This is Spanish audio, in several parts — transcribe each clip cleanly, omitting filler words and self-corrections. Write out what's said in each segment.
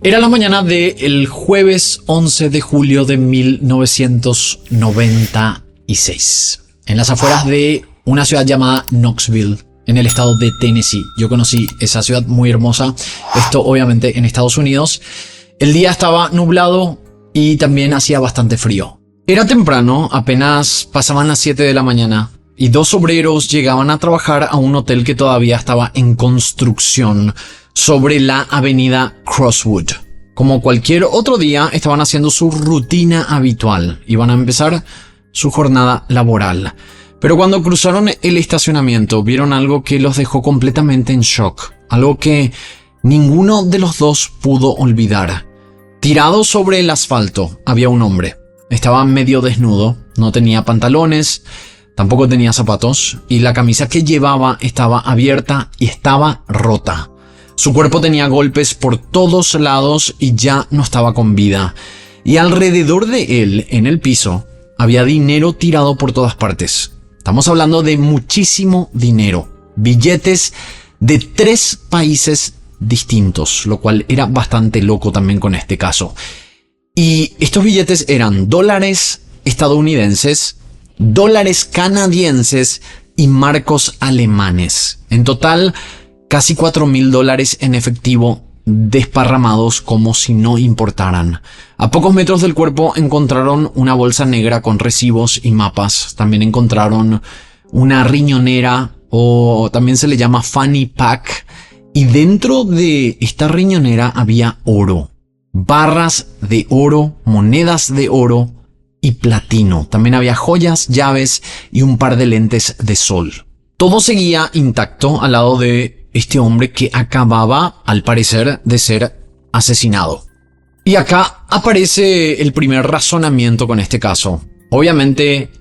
Era la mañana del jueves 11 de julio de 1996, en las afueras de una ciudad llamada Knoxville, en el estado de Tennessee. Yo conocí esa ciudad muy hermosa, esto obviamente en Estados Unidos. El día estaba nublado y también hacía bastante frío. Era temprano, apenas pasaban las 7 de la mañana, y dos obreros llegaban a trabajar a un hotel que todavía estaba en construcción sobre la avenida Crosswood. Como cualquier otro día, estaban haciendo su rutina habitual. Iban a empezar su jornada laboral. Pero cuando cruzaron el estacionamiento, vieron algo que los dejó completamente en shock. Algo que ninguno de los dos pudo olvidar. Tirado sobre el asfalto, había un hombre. Estaba medio desnudo, no tenía pantalones, tampoco tenía zapatos, y la camisa que llevaba estaba abierta y estaba rota. Su cuerpo tenía golpes por todos lados y ya no estaba con vida. Y alrededor de él, en el piso, había dinero tirado por todas partes. Estamos hablando de muchísimo dinero. Billetes de 3 países distintos, lo cual era bastante loco también con este caso. Y estos billetes eran dólares estadounidenses, dólares canadienses y marcos alemanes. En total, casi $4,000 en efectivo desparramados como si no importaran. A pocos metros del cuerpo encontraron una bolsa negra con recibos y mapas. También encontraron una riñonera, o también se le llama fanny pack. Y dentro de esta riñonera había oro. Barras de oro, monedas de oro y platino. También había joyas, llaves y un par de lentes de sol. Todo seguía intacto al lado de este hombre que acababa, al parecer, de ser asesinado. Y acá aparece el primer razonamiento con este caso. Obviamente,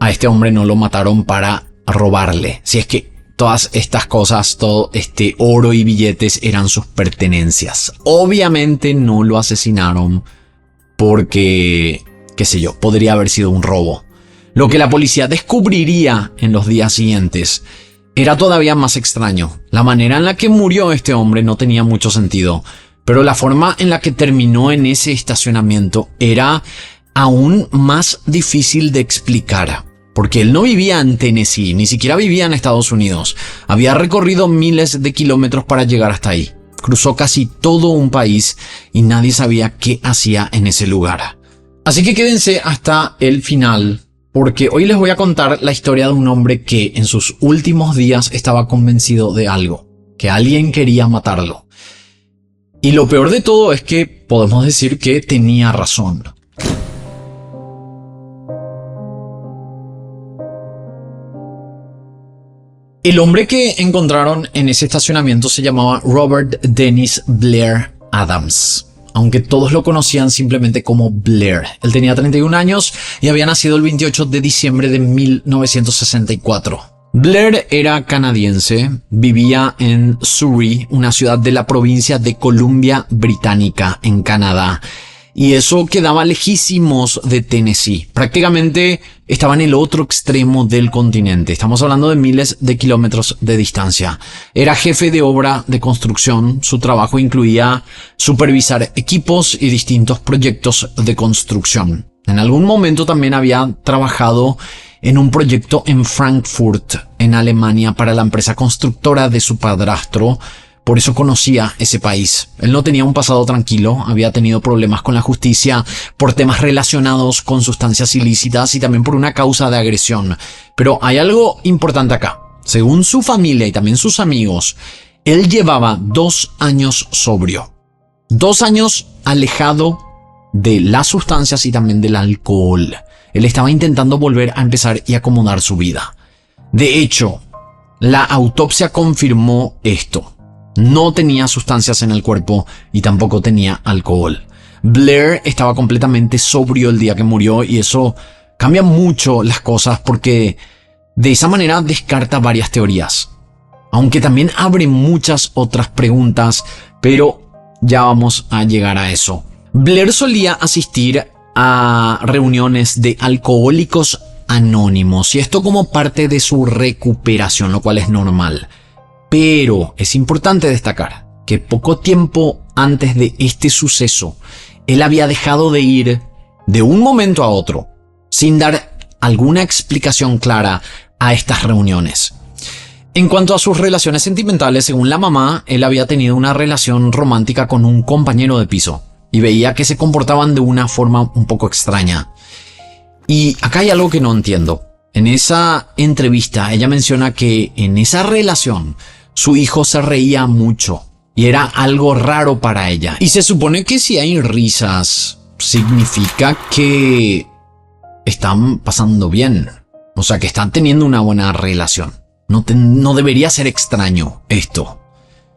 a este hombre no lo mataron para robarle. Si es que todas estas cosas, todo este oro y billetes eran sus pertenencias. Obviamente no lo asesinaron porque, qué sé yo, podría haber sido un robo. Lo que la policía descubriría en los días siguientes era todavía más extraño. La manera en la que murió este hombre no tenía mucho sentido, pero la forma en la que terminó en ese estacionamiento era aún más difícil de explicar. Porque él no vivía en Tennessee, ni siquiera vivía en Estados Unidos. Había recorrido miles de kilómetros para llegar hasta ahí. Cruzó casi todo un país y nadie sabía qué hacía en ese lugar. Así que quédense hasta el final, porque hoy les voy a contar la historia de un hombre que en sus últimos días estaba convencido de algo, que alguien quería matarlo. Y lo peor de todo es que podemos decir que tenía razón. El hombre que encontraron en ese estacionamiento se llamaba Robert Dennis Blair Adams, aunque todos lo conocían simplemente como Blair. Él tenía 31 años y había nacido el 28 de diciembre de 1964. Blair era canadiense, vivía en Surrey, una ciudad de la provincia de Columbia Británica, en Canadá. Y eso quedaba lejísimos de Tennessee. Prácticamente estaba en el otro extremo del continente. Estamos hablando de miles de kilómetros de distancia. Era jefe de obra de construcción. Su trabajo incluía supervisar equipos y distintos proyectos de construcción. En algún momento también había trabajado en un proyecto en Frankfurt, en Alemania, para la empresa constructora de su padrastro. Por eso conocía ese país. Él no tenía un pasado tranquilo, había tenido problemas con la justicia por temas relacionados con sustancias ilícitas y también por una causa de agresión. Pero hay algo importante acá. Según su familia y también sus amigos, él llevaba 2 años sobrio. 2 años alejado de las sustancias y también del alcohol. Él estaba intentando volver a empezar y acomodar su vida. De hecho, la autopsia confirmó esto. No tenía sustancias en el cuerpo y tampoco tenía alcohol. Blair estaba completamente sobrio el día que murió y eso cambia mucho las cosas porque de esa manera descarta varias teorías. Aunque también abre muchas otras preguntas, pero ya vamos a llegar a eso. Blair solía asistir a reuniones de alcohólicos anónimos y esto como parte de su recuperación, lo cual es normal. Pero es importante destacar que poco tiempo antes de este suceso, él había dejado de ir de un momento a otro, sin dar alguna explicación clara a estas reuniones. En cuanto a sus relaciones sentimentales, según la mamá, él había tenido una relación romántica con un compañero de piso y veía que se comportaban de una forma un poco extraña. Y acá hay algo que no entiendo. En esa entrevista, ella menciona que en esa relación su hijo se reía mucho y era algo raro para ella. Y se supone que si hay risas, significa que están pasando bien. O sea, que están teniendo una buena relación. No debería ser extraño esto.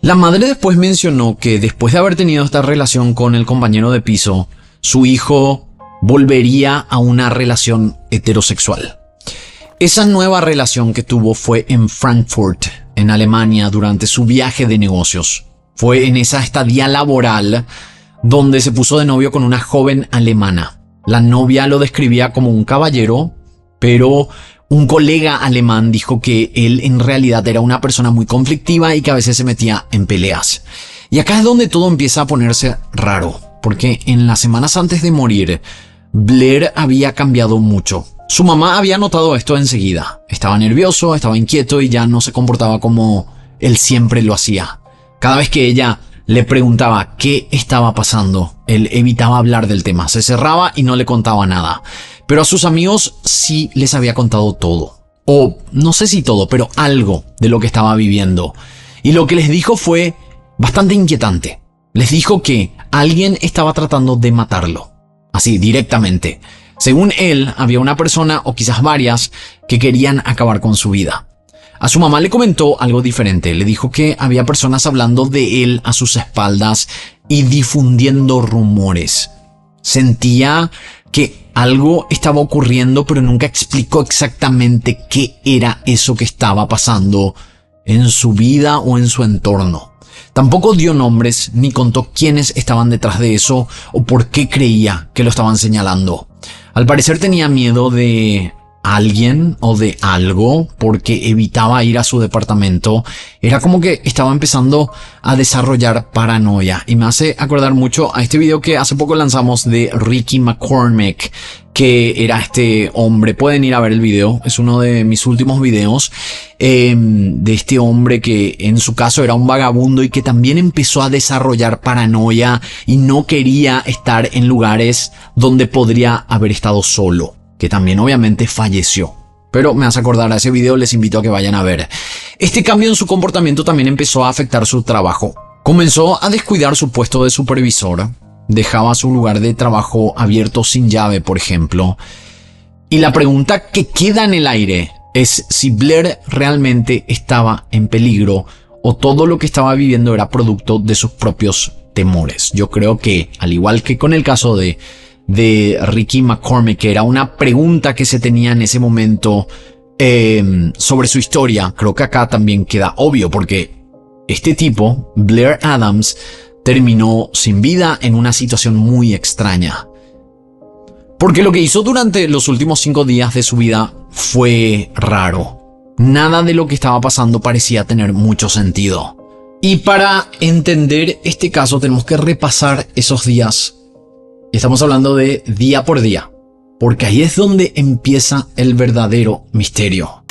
La madre después mencionó que después de haber tenido esta relación con el compañero de piso, su hijo volvería a una relación heterosexual. Esa nueva relación que tuvo fue en Frankfurt, en Alemania, durante su viaje de negocios. Fue en esa estadía laboral donde se puso de novio con una joven alemana. La novia lo describía como un caballero, pero un colega alemán dijo que él en realidad era una persona muy conflictiva y que a veces se metía en peleas. Y acá es donde todo empieza a ponerse raro, porque en las semanas antes de morir, Blair había cambiado mucho. Su mamá había notado esto enseguida. Estaba nervioso, estaba inquieto y ya no se comportaba como él siempre lo hacía. Cada vez que ella le preguntaba qué estaba pasando, él evitaba hablar del tema, se cerraba y no le contaba nada. Pero a sus amigos sí les había contado todo. O no sé si todo, pero algo de lo que estaba viviendo. Y lo que les dijo fue bastante inquietante. Les dijo que alguien estaba tratando de matarlo. Así, directamente. Según él, había una persona, o quizás varias, que querían acabar con su vida. A su mamá le comentó algo diferente. Le dijo que había personas hablando de él a sus espaldas y difundiendo rumores. Sentía que algo estaba ocurriendo, pero nunca explicó exactamente qué era eso que estaba pasando en su vida o en su entorno. Tampoco dio nombres ni contó quiénes estaban detrás de eso o por qué creía que lo estaban señalando. Al parecer tenía miedo de alguien o de algo porque evitaba ir a su departamento. Era como que estaba empezando a desarrollar paranoia y me hace acordar mucho a este video que hace poco lanzamos de Ricky McCormick, que era este hombre. Pueden ir a ver el video, es uno de mis últimos videos, de este hombre que en su caso era un vagabundo y que también empezó a desarrollar paranoia y no quería estar en lugares donde podría haber estado solo, que también obviamente falleció. Pero me hace acordar a ese video, les invito a que vayan a ver. Este cambio en su comportamiento también empezó a afectar su trabajo. Comenzó a descuidar su puesto de supervisor, dejaba su lugar de trabajo abierto sin llave, por ejemplo. Y la pregunta que queda en el aire es si Blair realmente estaba en peligro o todo lo que estaba viviendo era producto de sus propios temores. Yo creo que, al igual que con el caso de Ricky McCormick, que era una pregunta que se tenía en ese momento sobre su historia, creo que acá también queda obvio, porque este tipo, Blair Adams, terminó sin vida en una situación muy extraña. Porque lo que hizo durante los últimos 5 días de su vida fue raro. Nada de lo que estaba pasando parecía tener mucho sentido. Y para entender este caso tenemos que repasar esos días. Estamos hablando de día por día, porque ahí es donde empieza el verdadero misterio.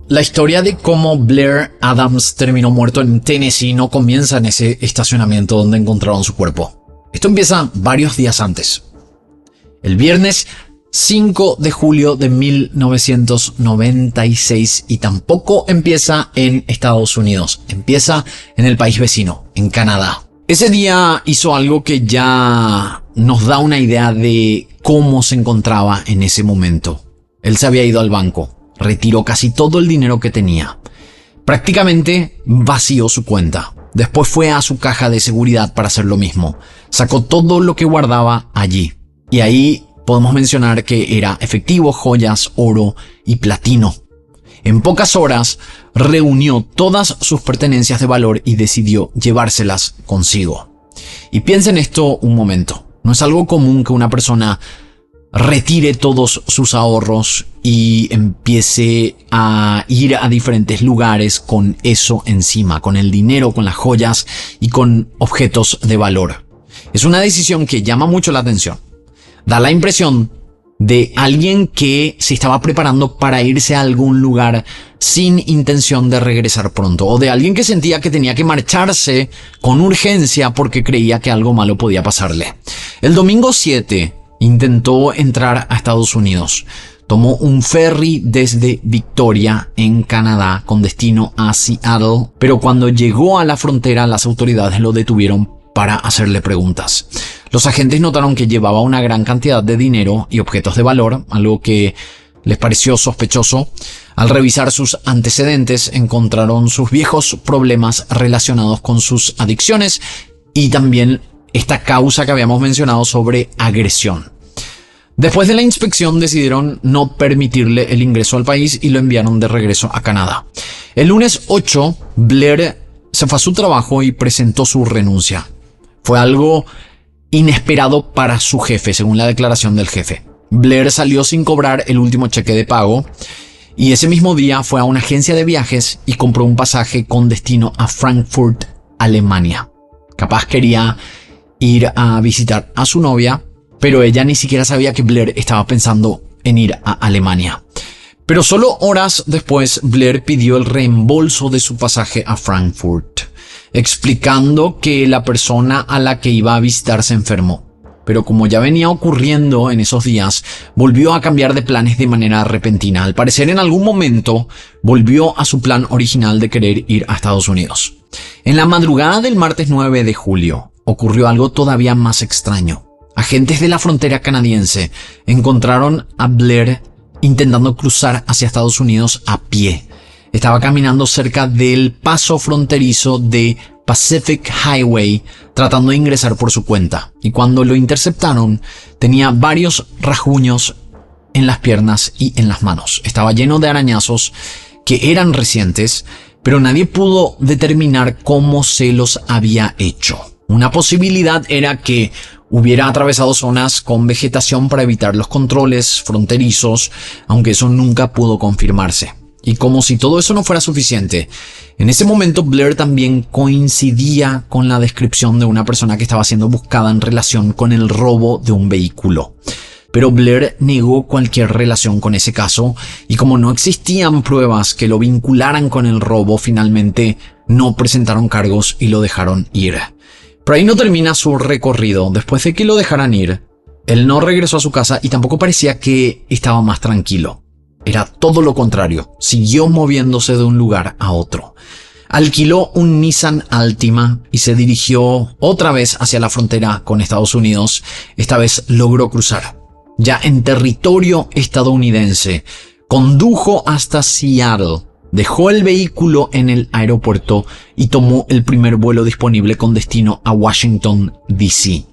La historia de cómo Blair Adams terminó muerto en Tennessee no comienza en ese estacionamiento donde encontraron su cuerpo. Esto empieza varios días antes. El viernes 5 de julio de 1996, y tampoco empieza en Estados Unidos, empieza en el país vecino, en Canadá. Ese día hizo algo que ya nos da una idea de cómo se encontraba en ese momento. Él se había ido al banco, retiró casi todo el dinero que tenía. Prácticamente vació su cuenta. Después fue a su caja de seguridad para hacer lo mismo. Sacó todo lo que guardaba allí. Y ahí podemos mencionar que era efectivo, joyas, oro y platino. En pocas horas reunió todas sus pertenencias de valor y decidió llevárselas consigo. Y piensen esto un momento. No es algo común que una persona retire todos sus ahorros y empiece a ir a diferentes lugares con eso encima, con el dinero, con las joyas y con objetos de valor. Es una decisión que llama mucho la atención. Da la impresión de alguien que se estaba preparando para irse a algún lugar sin intención de regresar pronto, o de alguien que sentía que tenía que marcharse con urgencia porque creía que algo malo podía pasarle. El domingo 7 intentó entrar a Estados Unidos. Tomó un ferry desde Victoria, en Canadá, con destino a Seattle, pero cuando llegó a la frontera, las autoridades lo detuvieron para hacerle preguntas. Los agentes notaron que llevaba una gran cantidad de dinero y objetos de valor, algo que les pareció sospechoso. Al revisar sus antecedentes, encontraron sus viejos problemas relacionados con sus adicciones y también esta causa que habíamos mencionado sobre agresión. Después de la inspección decidieron no permitirle el ingreso al país y lo enviaron de regreso a Canadá. El lunes 8, Blair se fue a su trabajo y presentó su renuncia. Fue algo inesperado para su jefe, según la declaración del jefe. Blair salió sin cobrar el último cheque de pago y ese mismo día fue a una agencia de viajes y compró un pasaje con destino a Frankfurt, Alemania. Capaz quería ir a visitar a su novia, pero ella ni siquiera sabía que Blair estaba pensando en ir a Alemania. Pero solo horas después, Blair pidió el reembolso de su pasaje a Frankfurt, explicando que la persona a la que iba a visitar se enfermó. Pero como ya venía ocurriendo en esos días, volvió a cambiar de planes de manera repentina. Al parecer, en algún momento, volvió a su plan original de querer ir a Estados Unidos. En la madrugada del martes 9 de julio, ocurrió algo todavía más extraño. Agentes de la frontera canadiense encontraron a Blair intentando cruzar hacia Estados Unidos a pie. Estaba caminando cerca del paso fronterizo de Pacific Highway tratando de ingresar por su cuenta. Y cuando lo interceptaron, tenía varios rasguños en las piernas y en las manos. Estaba lleno de arañazos que eran recientes, pero nadie pudo determinar cómo se los había hecho. Una posibilidad era que hubiera atravesado zonas con vegetación para evitar los controles fronterizos, aunque eso nunca pudo confirmarse. Y como si todo eso no fuera suficiente, en ese momento Blair también coincidía con la descripción de una persona que estaba siendo buscada en relación con el robo de un vehículo. Pero Blair negó cualquier relación con ese caso y como no existían pruebas que lo vincularan con el robo, finalmente no presentaron cargos y lo dejaron ir. Pero ahí no termina su recorrido. Después de que lo dejaran ir, él no regresó a su casa y tampoco parecía que estaba más tranquilo. Era todo lo contrario, siguió moviéndose de un lugar a otro. Alquiló un Nissan Altima y se dirigió otra vez hacia la frontera con Estados Unidos. Esta vez logró cruzar. Ya en territorio estadounidense, condujo hasta Seattle, dejó el vehículo en el aeropuerto y tomó el primer vuelo disponible con destino a Washington, D.C.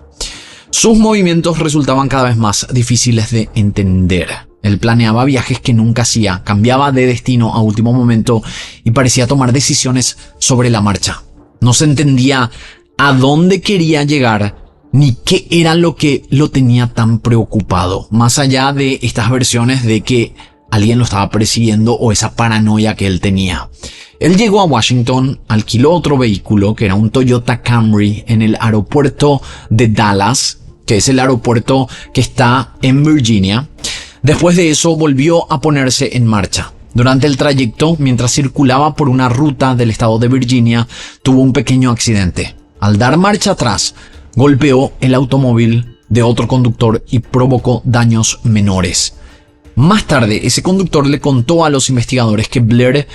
Sus movimientos resultaban cada vez más difíciles de entender. Él planeaba viajes que nunca hacía, cambiaba de destino a último momento y parecía tomar decisiones sobre la marcha. No se entendía a dónde quería llegar ni qué era lo que lo tenía tan preocupado, más allá de estas versiones de que alguien lo estaba persiguiendo o esa paranoia que él tenía. Él llegó a Washington, alquiló otro vehículo que era un Toyota Camry en el aeropuerto de Dallas, que es el aeropuerto que está en Virginia. Después de eso volvió a ponerse en marcha. Durante el trayecto, mientras circulaba por una ruta del estado de Virginia, tuvo un pequeño accidente. Al dar marcha atrás, golpeó el automóvil de otro conductor y provocó daños menores. Más tarde, ese conductor le contó a los investigadores que Blair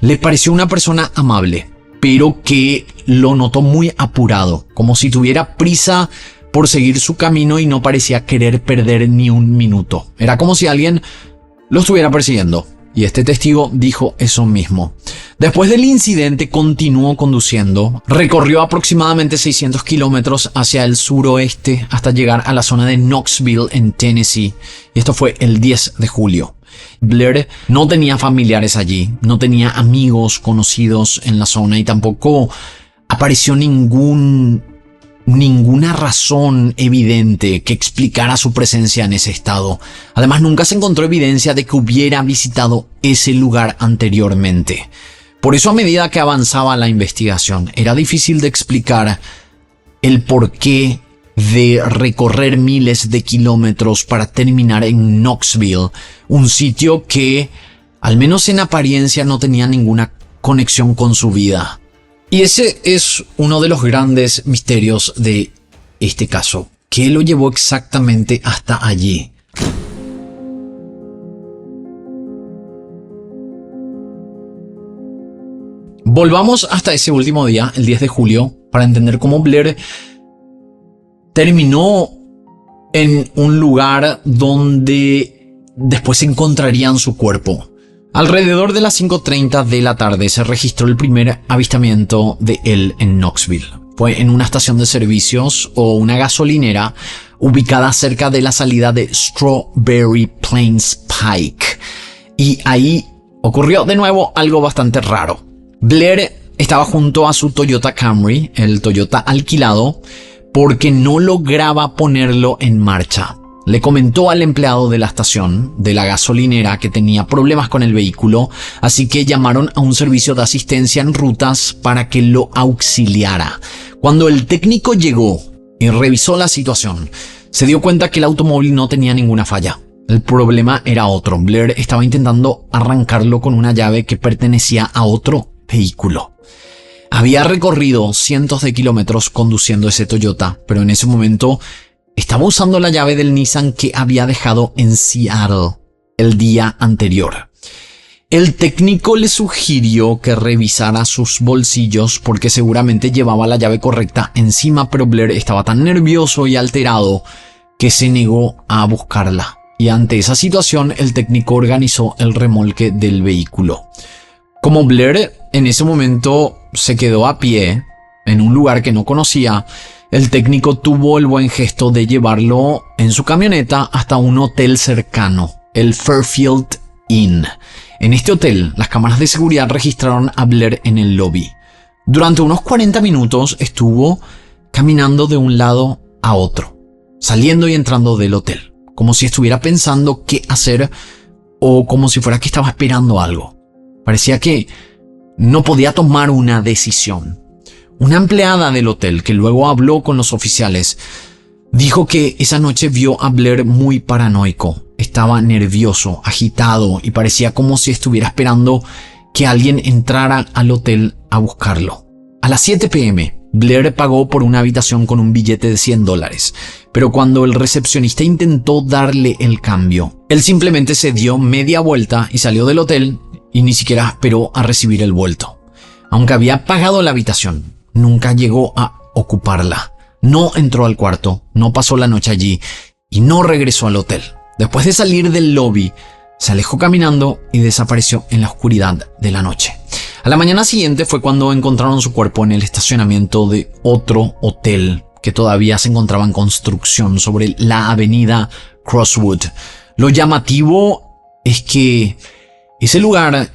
le pareció una persona amable, pero que lo notó muy apurado, como si tuviera prisa por seguir su camino y no parecía querer perder ni un minuto. Era como si alguien lo estuviera persiguiendo. Y este testigo dijo eso mismo. Después del incidente continuó conduciendo, recorrió aproximadamente 600 kilómetros hacia el suroeste hasta llegar a la zona de Knoxville en Tennessee. Y esto fue el 10 de julio. Blair no tenía familiares allí, no tenía amigos conocidos en la zona y tampoco apareció ningún ninguna razón evidente que explicara su presencia en ese estado. Además, nunca se encontró evidencia de que hubiera visitado ese lugar anteriormente. Por eso, a medida que avanzaba la investigación, era difícil de explicar el porqué de recorrer miles de kilómetros para terminar en Knoxville, un sitio que, al menos en apariencia, no tenía ninguna conexión con su vida. Y ese es uno de los grandes misterios de este caso. ¿Qué lo llevó exactamente hasta allí? Volvamos hasta ese último día, el 10 de julio, para entender cómo Blair terminó en un lugar donde después encontrarían su cuerpo. Alrededor de las 5:30 de la tarde se registró el primer avistamiento de él en Knoxville. Fue en una estación de servicios o una gasolinera ubicada cerca de la salida de Strawberry Plains Pike. Y ahí ocurrió de nuevo algo bastante raro. Blair estaba junto a su Toyota Camry, el Toyota alquilado, porque no lograba ponerlo en marcha. Le comentó al empleado de la estación, de la gasolinera, que tenía problemas con el vehículo, así que llamaron a un servicio de asistencia en rutas para que lo auxiliara. Cuando el técnico llegó y revisó la situación, se dio cuenta que el automóvil no tenía ninguna falla. El problema era otro. Blair estaba intentando arrancarlo con una llave que pertenecía a otro vehículo. Había recorrido cientos de kilómetros conduciendo ese Toyota, pero en ese momento estaba usando la llave del Nissan que había dejado en Seattle el día anterior. El técnico le sugirió que revisara sus bolsillos porque seguramente llevaba la llave correcta encima, pero Blair estaba tan nervioso y alterado que se negó a buscarla. Y ante esa situación, el técnico organizó el remolque del vehículo. Como Blair en ese momento se quedó a pie en un lugar que no conocía, el técnico tuvo el buen gesto de llevarlo en su camioneta hasta un hotel cercano, el Fairfield Inn. En este hotel, las cámaras de seguridad registraron a Blair en el lobby. Durante unos 40 minutos estuvo caminando de un lado a otro, saliendo y entrando del hotel, como si estuviera pensando qué hacer o como si fuera que estaba esperando algo. Parecía que no podía tomar una decisión. Una empleada del hotel, que luego habló con los oficiales, dijo que esa noche vio a Blair muy paranoico. Estaba nervioso, agitado y parecía como si estuviera esperando que alguien entrara al hotel a buscarlo. A las 7 p.m., Blair pagó por una habitación con un billete de $100, pero cuando el recepcionista intentó darle el cambio, él simplemente se dio media vuelta y salió del hotel y ni siquiera esperó a recibir el vuelto. Aunque había pagado la habitación, nunca llegó a ocuparla. No entró al cuarto, no pasó la noche allí y no regresó al hotel. Después de salir del lobby, se alejó caminando y desapareció en la oscuridad de la noche. A la mañana siguiente fue cuando encontraron su cuerpo en el estacionamiento de otro hotel que todavía se encontraba en construcción sobre la avenida Crosswood. Lo llamativo es que ese lugar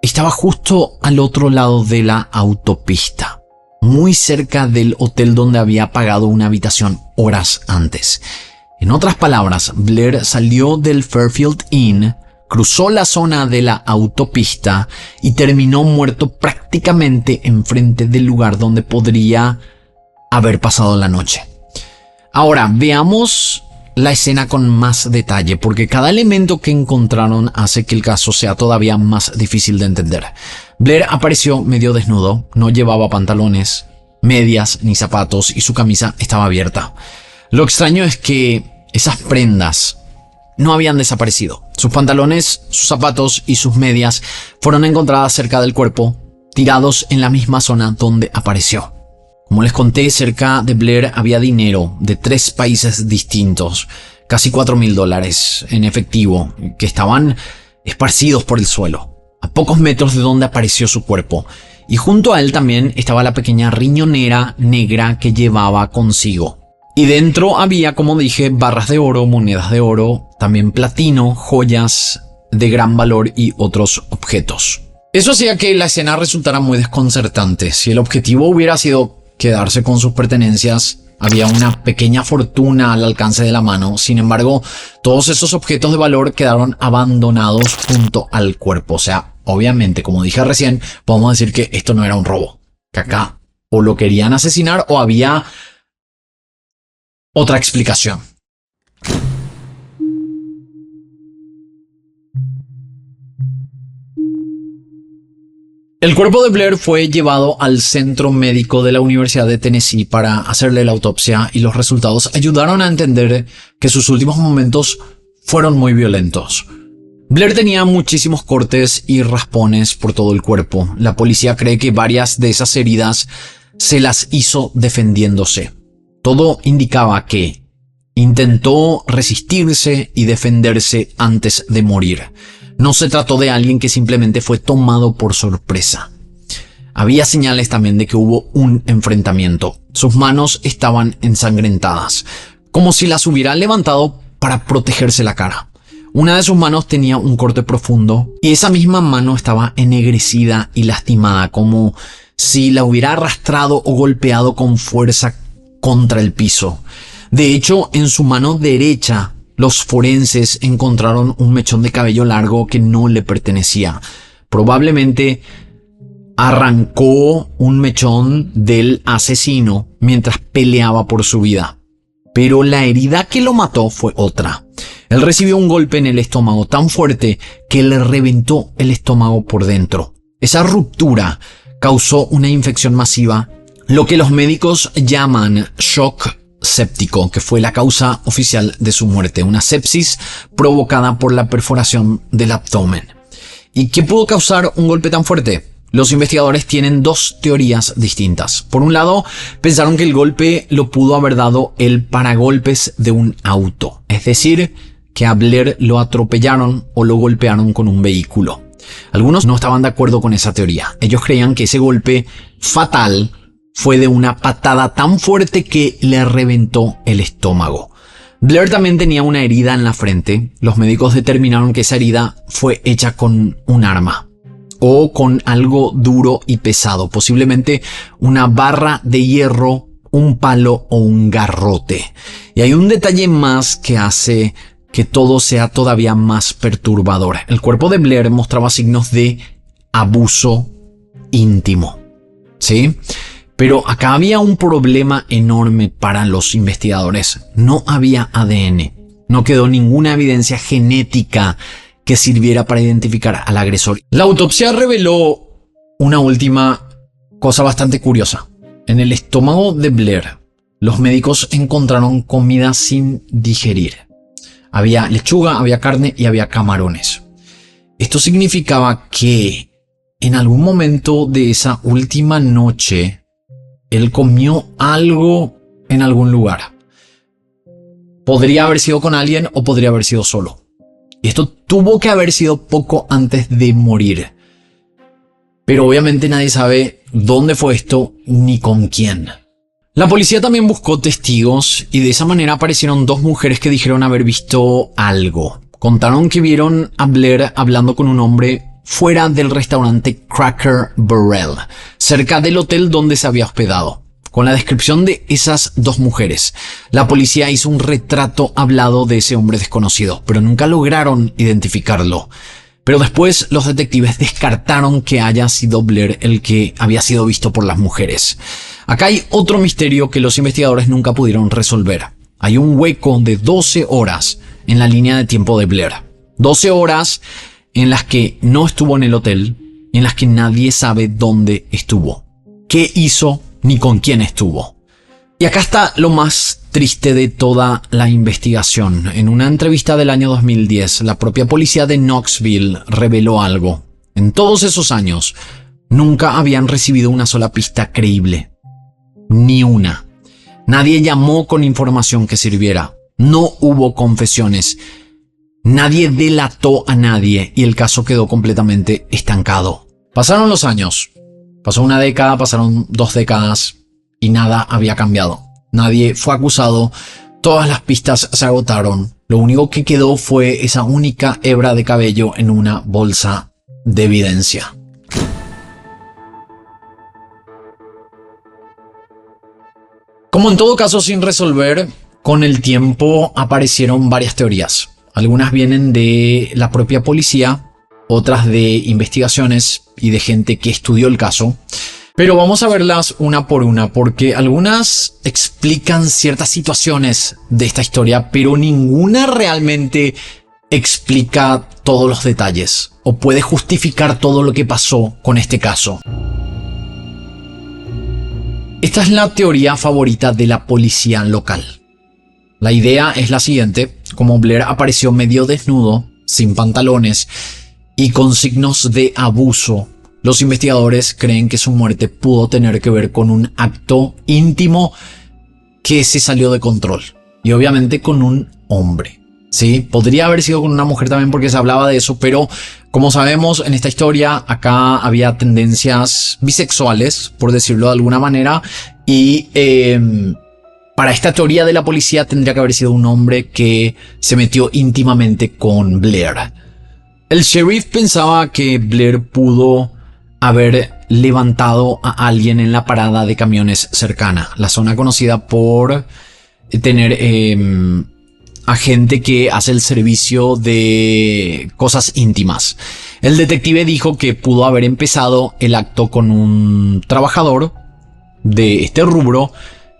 estaba justo al otro lado de la autopista, muy cerca del hotel donde había pagado una habitación horas antes. En otras palabras, Blair salió del Fairfield Inn, cruzó la zona de la autopista y terminó muerto prácticamente enfrente del lugar donde podría haber pasado la noche. Ahora, veamos la escena con más detalle, porque cada elemento que encontraron hace que el caso sea todavía más difícil de entender. Blair apareció medio desnudo, no llevaba pantalones, medias ni zapatos y su camisa estaba abierta. Lo extraño es que esas prendas no habían desaparecido. Sus pantalones, sus zapatos y sus medias fueron encontradas cerca del cuerpo, tirados en la misma zona donde apareció. Como les conté, cerca de Blair había dinero de 3 países distintos, casi $4,000 en efectivo, que estaban esparcidos por el suelo, a pocos metros de donde apareció su cuerpo. Y junto a él también estaba la pequeña riñonera negra que llevaba consigo. Y dentro había, como dije, barras de oro, monedas de oro, también platino, joyas de gran valor y otros objetos. Eso hacía que la escena resultara muy desconcertante. Si el objetivo hubiera sido quedarse con sus pertenencias. Había una pequeña fortuna al alcance de la mano. Sin embargo, todos esos objetos de valor quedaron abandonados junto al cuerpo. O sea, obviamente, como dije recién, podemos decir que esto no era un robo. Que acá o lo querían asesinar o había otra explicación. El cuerpo de Blair fue llevado al centro médico de la Universidad de Tennessee para hacerle la autopsia y los resultados ayudaron a entender que sus últimos momentos fueron muy violentos. Blair tenía muchísimos cortes y raspones por todo el cuerpo. La policía cree que varias de esas heridas se las hizo defendiéndose. Todo indicaba que intentó resistirse y defenderse antes de morir. No se trató de alguien que simplemente fue tomado por sorpresa. Había señales también de que hubo un enfrentamiento. Sus manos estaban ensangrentadas, como si las hubiera levantado para protegerse la cara. Una de sus manos tenía un corte profundo y esa misma mano estaba ennegrecida y lastimada, como si la hubiera arrastrado o golpeado con fuerza contra el piso. De hecho, en su mano derecha, los forenses encontraron un mechón de cabello largo que no le pertenecía. Probablemente arrancó un mechón del asesino mientras peleaba por su vida. Pero la herida que lo mató fue otra. Él recibió un golpe en el estómago tan fuerte que le reventó el estómago por dentro. Esa ruptura causó una infección masiva, lo que los médicos llaman shock séptico, que fue la causa oficial de su muerte, una sepsis provocada por la perforación del abdomen. ¿Y qué pudo causar un golpe tan fuerte? Los investigadores tienen dos teorías distintas. Por un lado, pensaron que el golpe lo pudo haber dado el paragolpes de un auto, es decir, que a Blair lo atropellaron o lo golpearon con un vehículo. Algunos no estaban de acuerdo con esa teoría. Ellos creían que ese golpe fatal fue de una patada tan fuerte que le reventó el estómago. Blair también tenía una herida en la frente. Los médicos determinaron que esa herida fue hecha con un arma o con algo duro y pesado, posiblemente una barra de hierro, un palo o un garrote. Y hay un detalle más que hace que todo sea todavía más perturbador. El cuerpo de Blair mostraba signos de abuso íntimo, ¿sí? Pero acá había un problema enorme para los investigadores. No había ADN. No quedó ninguna evidencia genética que sirviera para identificar al agresor. La autopsia reveló una última cosa bastante curiosa. En el estómago de Blair, los médicos encontraron comida sin digerir. Había lechuga, había carne y había camarones. Esto significaba que en algún momento de esa última noche, él comió algo en algún lugar. Podría haber sido con alguien o podría haber sido solo. Y esto tuvo que haber sido poco antes de morir. Pero obviamente nadie sabe dónde fue esto ni con quién. La policía también buscó testigos y de esa manera aparecieron dos mujeres que dijeron haber visto algo. Contaron que vieron a Blair hablando con un hombre fuera del restaurante Cracker Barrel, cerca del hotel donde se había hospedado. Con la descripción de esas dos mujeres, la policía hizo un retrato hablado de ese hombre desconocido, pero nunca lograron identificarlo. Pero después los detectives descartaron que haya sido Blair el que había sido visto por las mujeres. Acá hay otro misterio que los investigadores nunca pudieron resolver. Hay un hueco de 12 horas en la línea de tiempo de Blair. 12 horas en las que no estuvo en el hotel, en las que nadie sabe dónde estuvo, qué hizo ni con quién estuvo. Y acá está lo más triste de toda la investigación. En una entrevista del año 2010, la propia policía de Knoxville reveló algo. En todos esos años, nunca habían recibido una sola pista creíble. Ni una. Nadie llamó con información que sirviera. No hubo confesiones. Nadie delató a nadie y el caso quedó completamente estancado. Pasaron los años. Pasó una década, pasaron 2 décadas y nada había cambiado. Nadie fue acusado, todas las pistas se agotaron. Lo único que quedó fue esa única hebra de cabello en una bolsa de evidencia. Como en todo caso sin resolver, con el tiempo aparecieron varias teorías. Algunas vienen de la propia policía, otras de investigaciones y de gente que estudió el caso. Pero vamos a verlas una por una, porque algunas explican ciertas situaciones de esta historia, pero ninguna realmente explica todos los detalles o puede justificar todo lo que pasó con este caso. Esta es la teoría favorita de la policía local. La idea es la siguiente: como Blair apareció medio desnudo, sin pantalones y con signos de abuso, los investigadores creen que su muerte pudo tener que ver con un acto íntimo que se salió de control. Y obviamente con un hombre. Sí, podría haber sido con una mujer también porque se hablaba de eso, pero como sabemos en esta historia acá había tendencias bisexuales, por decirlo de alguna manera, y para esta teoría de la policía tendría que haber sido un hombre que se metió íntimamente con Blair. El sheriff pensaba que Blair pudo haber levantado a alguien en la parada de camiones cercana, la zona conocida por tener a gente que hace el servicio de cosas íntimas. El detective dijo que pudo haber empezado el acto con un trabajador de este rubro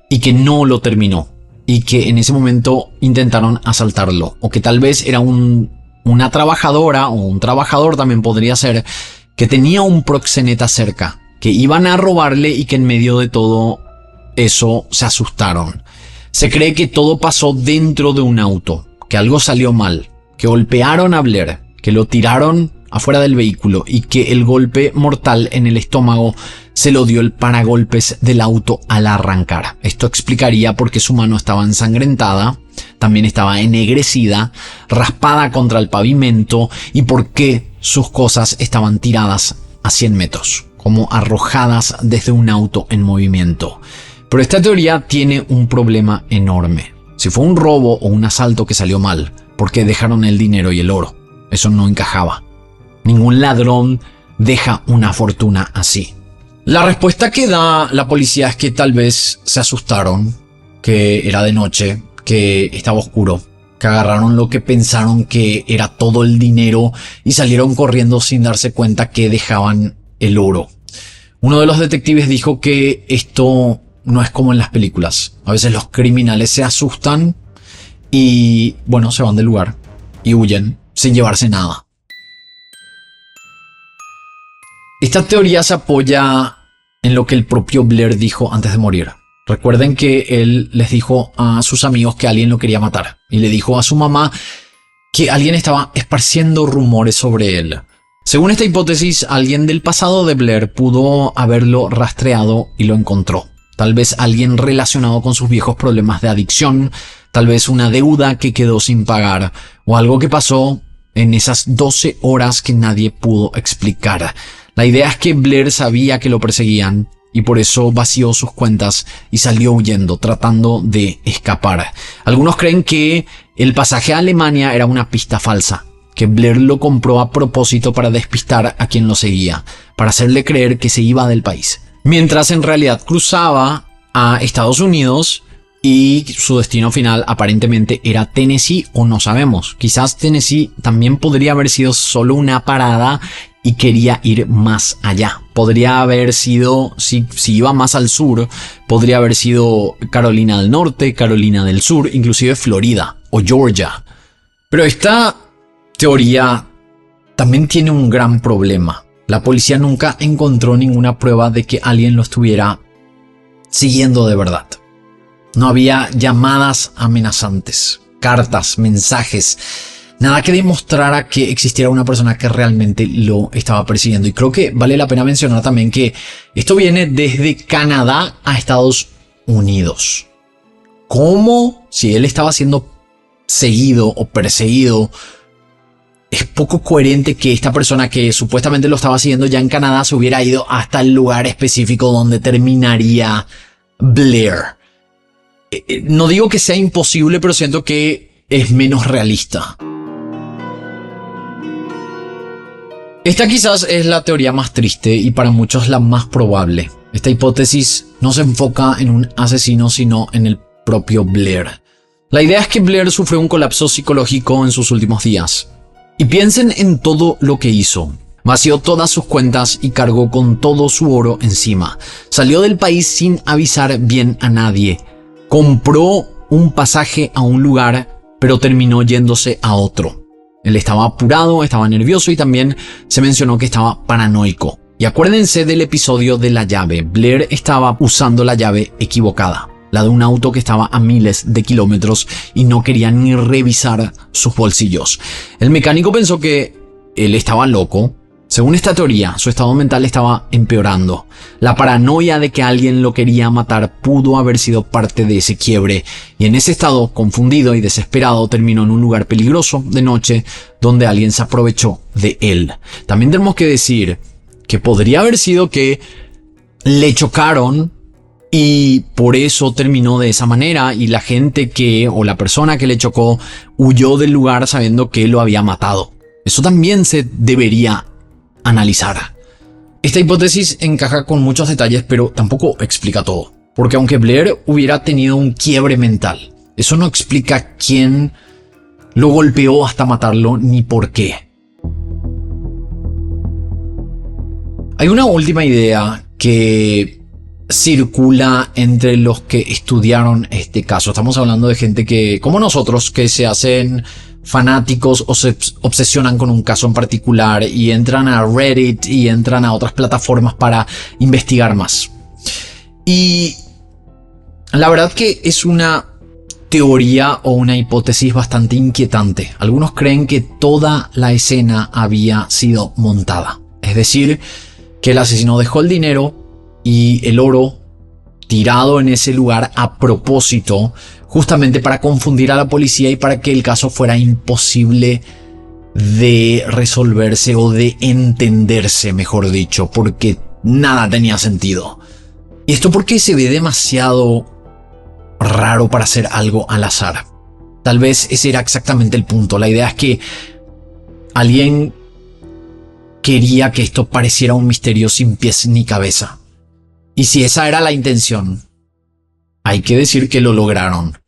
y que no lo terminó, y que en ese momento intentaron asaltarlo, o que tal vez era una trabajadora o un trabajador también podría ser, que tenía un proxeneta cerca, que iban a robarle y que en medio de todo eso se asustaron. Se cree que todo pasó dentro de un auto, que algo salió mal, que golpearon a Blair, que lo tiraron afuera del vehículo y que el golpe mortal en el estómago se lo dio el paragolpes del auto al arrancar. Esto explicaría por qué su mano estaba ensangrentada, también estaba ennegrecida, raspada contra el pavimento, y por qué sus cosas estaban tiradas a 100 metros, como arrojadas desde un auto en movimiento. Pero esta teoría tiene un problema enorme. Si fue un robo o un asalto que salió mal, ¿por qué dejaron el dinero y el oro? Eso no encajaba. Ningún ladrón deja una fortuna así. La respuesta que da la policía es que tal vez se asustaron, que era de noche, que estaba oscuro, que agarraron lo que pensaron que era todo el dinero y salieron corriendo sin darse cuenta que dejaban el oro. Uno de los detectives dijo que esto no es como en las películas. A veces los criminales se asustan y, bueno, se van del lugar y huyen sin llevarse nada. Esta teoría se apoya en lo que el propio Blair dijo antes de morir. Recuerden que él les dijo a sus amigos que alguien lo quería matar y le dijo a su mamá que alguien estaba esparciendo rumores sobre él. Según esta hipótesis, alguien del pasado de Blair pudo haberlo rastreado y lo encontró. Tal vez alguien relacionado con sus viejos problemas de adicción, tal vez una deuda que quedó sin pagar o algo que pasó en esas 12 horas que nadie pudo explicar. La idea es que Blair sabía que lo perseguían y por eso vació sus cuentas y salió huyendo, tratando de escapar. Algunos creen que el pasaje a Alemania era una pista falsa, que Blair lo compró a propósito para despistar a quien lo seguía, para hacerle creer que se iba del país, mientras en realidad cruzaba a Estados Unidos y su destino final aparentemente era Tennessee, o no sabemos. Quizás Tennessee también podría haber sido solo una parada y quería ir más allá. Podría haber sido, si iba más al sur, podría haber sido Carolina del Norte, Carolina del Sur, inclusive Florida o Georgia. Pero esta teoría también tiene un gran problema. La policía nunca encontró ninguna prueba de que alguien lo estuviera siguiendo de verdad. No había llamadas amenazantes, cartas, mensajes, nada que demostrara que existiera una persona que realmente lo estaba persiguiendo. Y creo que vale la pena mencionar también que esto viene desde Canadá a Estados Unidos. ¿Cómo? Si él estaba siendo seguido o perseguido, es poco coherente que esta persona que supuestamente lo estaba siguiendo ya en Canadá se hubiera ido hasta el lugar específico donde terminaría Blair. No digo que sea imposible, pero siento que es menos realista. Esta quizás es la teoría más triste y para muchos la más probable. Esta hipótesis no se enfoca en un asesino sino en el propio Blair. La idea es que Blair sufrió un colapso psicológico en sus últimos días. Y piensen en todo lo que hizo. Vació todas sus cuentas y cargó con todo su oro encima. Salió del país sin avisar bien a nadie. Compró un pasaje a un lugar, pero terminó yéndose a otro. Él estaba apurado, estaba nervioso y también se mencionó que estaba paranoico. Y acuérdense del episodio de la llave. Blair estaba usando la llave equivocada, la de un auto que estaba a miles de kilómetros y no quería ni revisar sus bolsillos. El mecánico pensó que él estaba loco. Según esta teoría, su estado mental estaba empeorando. La paranoia de que alguien lo quería matar pudo haber sido parte de ese quiebre, y en ese estado, confundido y desesperado, terminó en un lugar peligroso de noche donde alguien se aprovechó de él. También tenemos que decir que podría haber sido que le chocaron y por eso terminó de esa manera, y la gente o la persona que le chocó huyó del lugar sabiendo que lo había matado. Eso también se debería analizar. Esta hipótesis encaja con muchos detalles, pero tampoco explica todo. Porque aunque Blair hubiera tenido un quiebre mental, eso no explica quién lo golpeó hasta matarlo ni por qué. Hay una última idea que circula entre los que estudiaron este caso. Estamos hablando de gente que, como nosotros, que se hacen fanáticos o se obsesionan con un caso en particular y entran a Reddit y entran a otras plataformas para investigar más. Y la verdad que es una teoría o una hipótesis bastante inquietante. Algunos creen que toda la escena había sido montada. Es decir, que el asesino dejó el dinero y el oro tirado en ese lugar a propósito, justamente para confundir a la policía y para que el caso fuera imposible de resolverse o de entenderse, mejor dicho, porque nada tenía sentido. Y esto porque se ve demasiado raro para hacer algo al azar. Tal vez ese era exactamente el punto. La idea es que alguien quería que esto pareciera un misterio sin pies ni cabeza. Y si esa era la intención, hay que decir que lo lograron.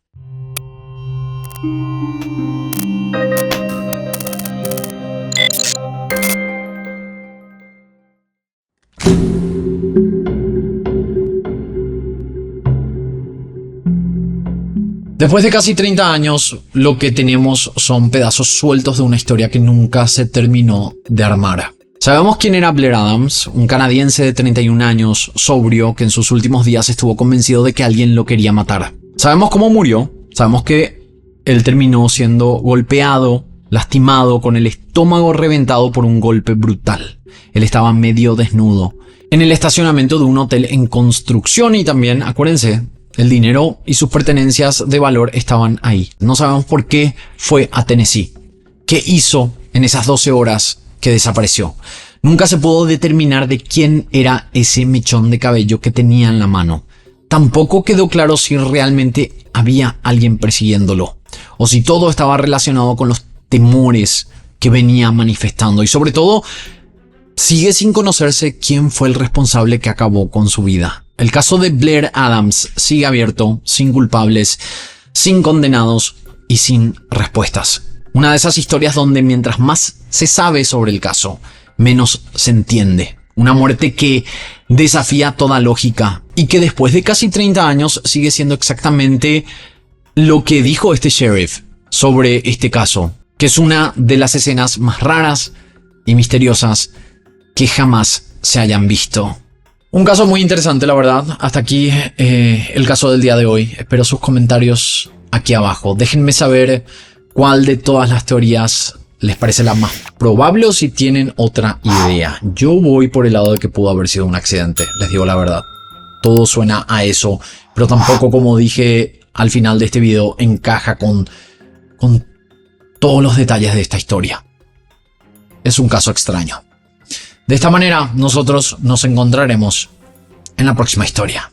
Después de casi 30 años, lo que tenemos son pedazos sueltos de una historia que nunca se terminó de armar. Sabemos quién era Blair Adams, un canadiense de 31 años, sobrio, que en sus últimos días estuvo convencido de que alguien lo quería matar. Sabemos cómo murió, sabemos que él terminó siendo golpeado, lastimado, con el estómago reventado por un golpe brutal. Él estaba medio desnudo en el estacionamiento de un hotel en construcción y también, acuérdense, el dinero y sus pertenencias de valor estaban ahí. No sabemos por qué fue a Tennessee. ¿Qué hizo en esas 12 horas que desapareció? Nunca se pudo determinar de quién era ese mechón de cabello que tenía en la mano. Tampoco quedó claro si realmente había alguien persiguiéndolo o si todo estaba relacionado con los temores que venía manifestando, y sobre todo sigue sin conocerse quién fue el responsable que acabó con su vida. El caso de Blair Adams sigue abierto, sin culpables, sin condenados y sin respuestas. Una de esas historias donde mientras más se sabe sobre el caso, menos se entiende. Una muerte que desafía toda lógica y que después de casi 30 años sigue siendo exactamente lo que dijo este sheriff sobre este caso, que es una de las escenas más raras y misteriosas que jamás se hayan visto. Un caso muy interesante, la verdad. Hasta aquí el caso del día de hoy. Espero sus comentarios aquí abajo. Déjenme saber cuál de todas las teorías les parece la más probable o si tienen otra idea. Yo voy por el lado de que pudo haber sido un accidente, les digo la verdad. Todo suena a eso, pero tampoco, como dije al final de este video, encaja con todos los detalles de esta historia. Es un caso extraño. De esta manera, nosotros nos encontraremos en la próxima historia.